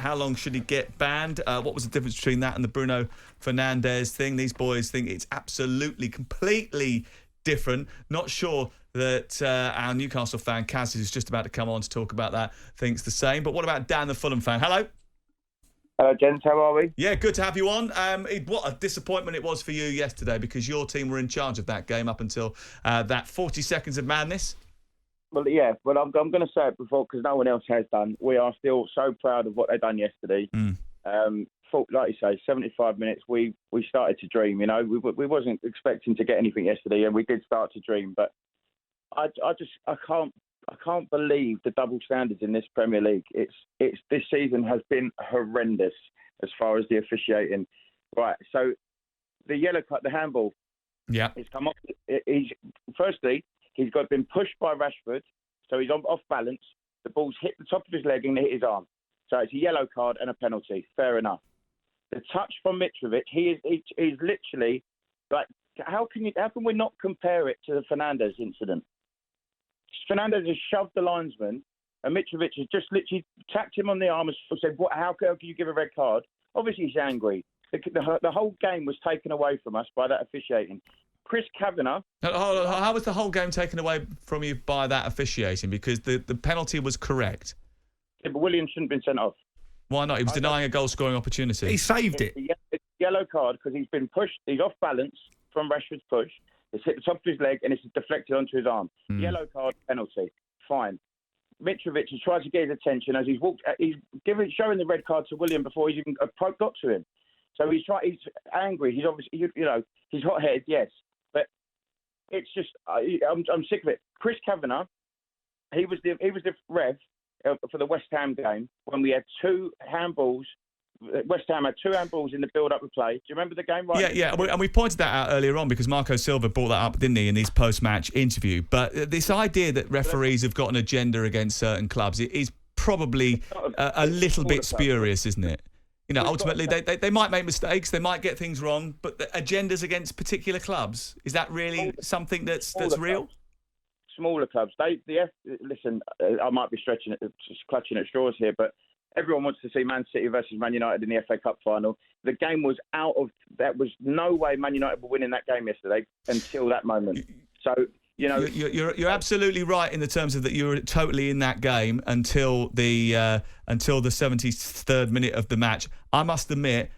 How long should he get banned? What was the difference between that and the Bruno Fernandes thing? These boys think it's absolutely, completely different. Not sure that our Newcastle fan, Kaz, who's just about to come on to talk about that, thinks the same. But what about Dan, the Fulham fan? Hello. Hello, gents. How are we? Yeah, good to have you on. What a disappointment it was for you yesterday because your team were in charge of that game up until that 40 seconds of madness. Well, yeah. Well, I'm going to say it before because no one else has done. We are still so proud of what they've done yesterday. Like you say, 75 minutes. We started to dream. You know, we wasn't expecting to get anything yesterday, and we did start to dream. But I can't believe the double standards in this Premier League. It's this season has been horrendous as far as the officiating. Right, so the yellow card, the handball. Yeah, he's come off. He's been pushed by Rashford, so he's off balance. The ball's hit the top of his leg and hit his arm. So it's a yellow card and a penalty. Fair enough. The touch from Mitrovic, he's literally like, how can we not compare it to the Fernandes incident? Fernandes has shoved the linesman, and Mitrovic has just literally tapped him on the arm and said, how can you give a red card? Obviously, he's angry. The whole game was taken away from us by that officiating. Chris Kavanagh. How was the whole game taken away from you by that officiating? Because the penalty was correct. Yeah, but Williams shouldn't have been sent off. Why not? He was denying a goal-scoring opportunity. He saved it. It's a yellow card because he's been pushed. He's off balance from Rashford's push. It's hit the top of his leg and it's deflected onto his arm. Yellow card, penalty. Fine. Mitrovic has tried to get his attention as he's walked. He's showing the red card to William before he's even got to him. So he's angry. He's obviously, he's hot-headed, yes. But it's just, I'm sick of it. Chris Kavanagh, he was the ref for the West Ham game when we had two handballs. West Ham had two handballs in the build-up of play. Do you remember the game? Right? Yeah. And we pointed that out earlier on because Marco Silva brought that up, didn't he, in his post-match interview. But this idea that referees have got an agenda against certain clubs is probably a little bit spurious, isn't it? You know, ultimately, they might make mistakes, they might get things wrong, but the agendas against particular clubs, is that really something that's real? Smaller clubs. Listen, I might be clutching at straws here, but everyone wants to see Man City versus Man United in the FA Cup final. The game was there was no way Man United were winning that game yesterday until that moment. So, you know, you're absolutely right in the terms of that you were totally in that game until the 73rd minute of the match. I must admit,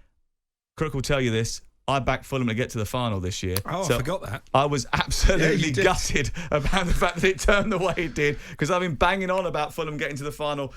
Crook will tell you this, I backed Fulham to get to the final this year. Oh, so I forgot that. I was absolutely gutted about the fact that it turned the way it did because I've been banging on about Fulham getting to the final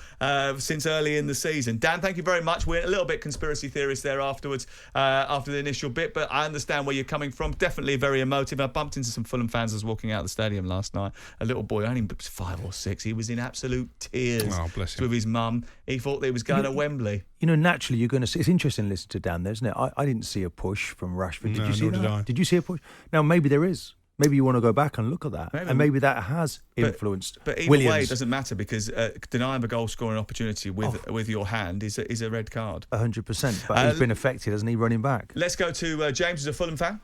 since early in the season. Dan, thank you very much. We're a little bit conspiracy theorists there afterwards, after the initial bit, but I understand where you're coming from. Definitely very emotive. I bumped into some Fulham fans as walking out of the stadium last night. A little boy, only 5 or 6. He was in absolute tears with his mum. He thought they was going to Wembley. You know, naturally, you're going to see. It's interesting to listen to Dan there, isn't it? I didn't see a push from Rashford. Did you see that? Did you see a push? Now, maybe there is. Maybe you want to go back and look at that. And maybe that has influenced But either Williams. way, it doesn't matter because denying a goal-scoring opportunity with your hand is a red card. 100%. But he's been affected, hasn't he, running back? Let's go to James, who's a Fulham fan.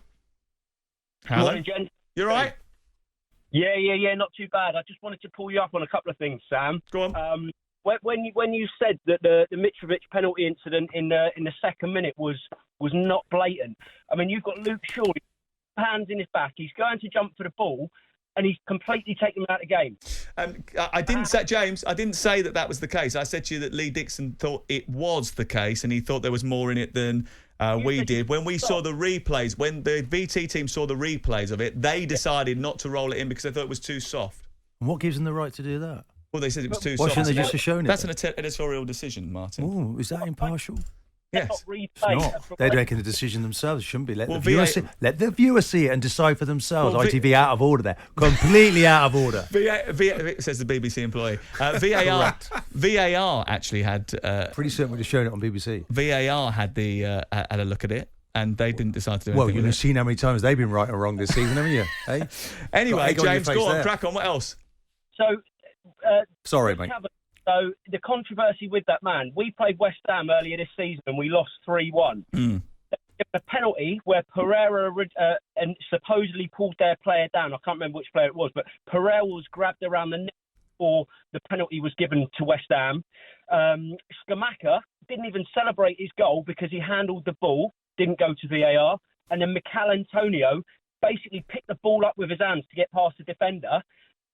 Hello. Morning, Jen. You're right? Yeah, not too bad. I just wanted to pull you up on a couple of things, Sam. Go on. When you said that the Mitrovic penalty incident in the second minute was not blatant, I mean, you've got Luke Shaw, hands in his back, he's going to jump for the ball, and he's completely taken him out of the game. I didn't say, James, I didn't say that was the case. I said to you that Lee Dixon thought it was the case, and he thought there was more in it than we did. When we saw the replays, when the VT team saw the replays of it, they decided not to roll it in because they thought it was too soft. And what gives them the right to do that? Well, they said it was too Why soft. shouldn't they just have shown it? That's an editorial decision, Martin. Oh, is that impartial? Yes. It's not. They're making the decision themselves. It shouldn't be. Let the viewer see it and decide for themselves. ITV out of order there. Completely out of order. Says the BBC employee. VAR actually had... Pretty certain we'd have shown it on BBC. VAR had a look at it. And they didn't decide to do anything. Well, you've seen how many times they've been right or wrong this season, haven't you? Hey? Anyway, James, go on, crack on. What else? So, sorry, mate. So the controversy with that man, we played West Ham earlier this season and we lost 3-1. A penalty where Pereira and supposedly pulled their player down. I can't remember which player it was, but Pereira was grabbed around the neck before the penalty was given to West Ham. Scamacca didn't even celebrate his goal because he handled the ball, didn't go to VAR. And then McElhenney basically picked the ball up with his hands to get past the defender,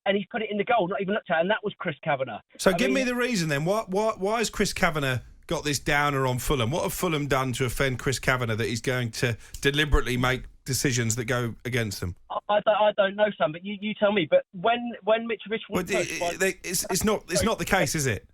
and he's put it in the goal, not even looked at, and that was Chris Kavanagh. So give me the reason then. Why has Chris Kavanagh got this downer on Fulham? What have Fulham done to offend Chris Kavanagh that he's going to deliberately make decisions that go against them? I don't know, Sam, but you tell me. But when Mitrovic was it's not the case, is it?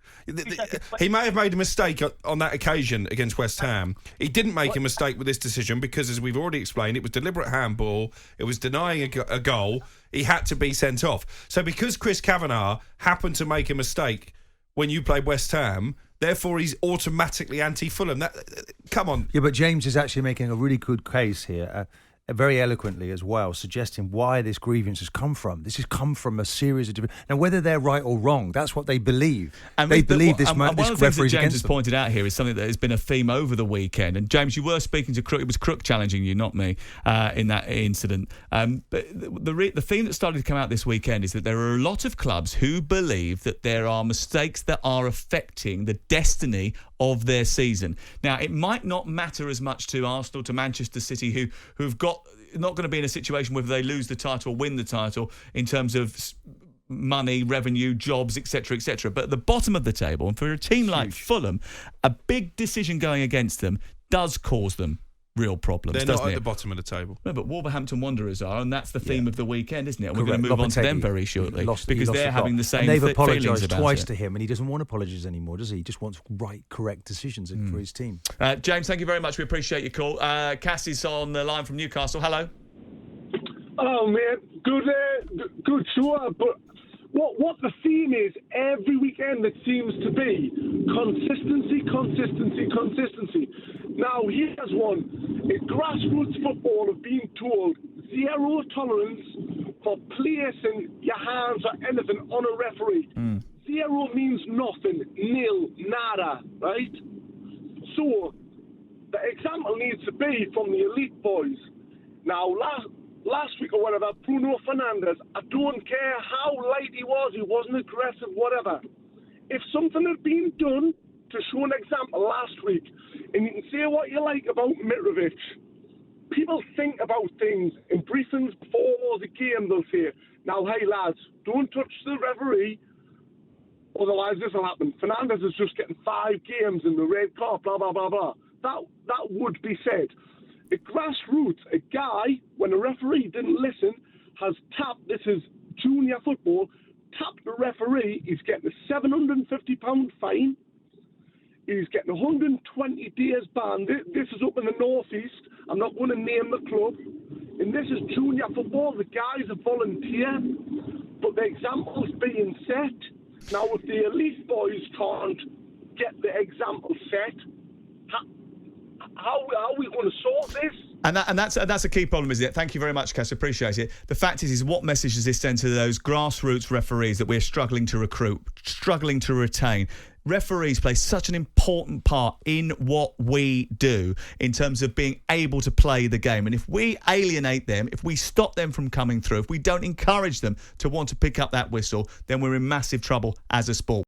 He may have made a mistake on that occasion against West Ham. He didn't make a mistake with this decision because, as we've already explained, it was deliberate handball. It was denying a goal. He had to be sent off. So because Chris Kavanagh happened to make a mistake when you played West Ham, therefore he's automatically anti-Fulham. Come on. Yeah, but James is actually making a really good case here. Very eloquently as well, suggesting why this grievance has come from. This has come from a series of different... Now, whether they're right or wrong, that's what they believe. And they believe this one of the things that James has them. pointed out here is something that has been a theme over the weekend. And James, you were speaking to Crook. It was Crook challenging you, not me, in that incident. But the theme that started to come out this weekend is that there are a lot of clubs who believe that there are mistakes that are affecting the destiny of their season. Now, it might not matter as much to Arsenal, to Manchester City, who've got not going to be in a situation whether they lose the title or win the title in terms of money, revenue, jobs, etc., etc. But at the bottom of the table, and for a team like Fulham, a big decision going against them does cause them real problems. They're not at the bottom of the table. No, but Wolverhampton Wanderers are, and that's the theme of the weekend, isn't it? And we're going to move on to them very shortly because they're having the same feelings. They've apologised twice to him, and he doesn't want apologies anymore, does he? He just wants correct decisions for his team. James, thank you very much. We appreciate your call. Cass is on the line from Newcastle. Hello. Oh, man. Good show. But what the theme is every weekend, it seems to be consistency. Now, here's one. In grassroots football have been told zero tolerance for placing your hands or anything on a referee. Zero means nothing, nil, nada, right? So, the example needs to be from the elite boys. Now, last week or whatever, Bruno Fernandes, I don't care how light he wasn't aggressive, whatever. If something had been done to show an example last week, and you can say what you like about Mitrovic, people think about things in briefings before the game. They'll say, now, hey lads, don't touch the referee, otherwise this will happen. Fernandes is just getting 5 games in the red card, blah, blah, blah, blah. That would be said. At grassroots, a guy, when a referee didn't listen, has tapped, this is junior football, tapped the referee, he's getting a £750 fine, he's getting 120 days ban. This is up in the northeast, I'm not going to name the club, and this is junior football, the guy's a volunteer, but the example's being set. Now, if the elite boys can't get the example set, how are we going to sort this? And that's a key problem, isn't it? Thank you very much, Cass. Appreciate it. The fact is what message does this send to those grassroots referees that we're struggling to recruit, struggling to retain? Referees play such an important part in what we do in terms of being able to play the game. And if we alienate them, if we stop them from coming through, if we don't encourage them to want to pick up that whistle, then we're in massive trouble as a sport.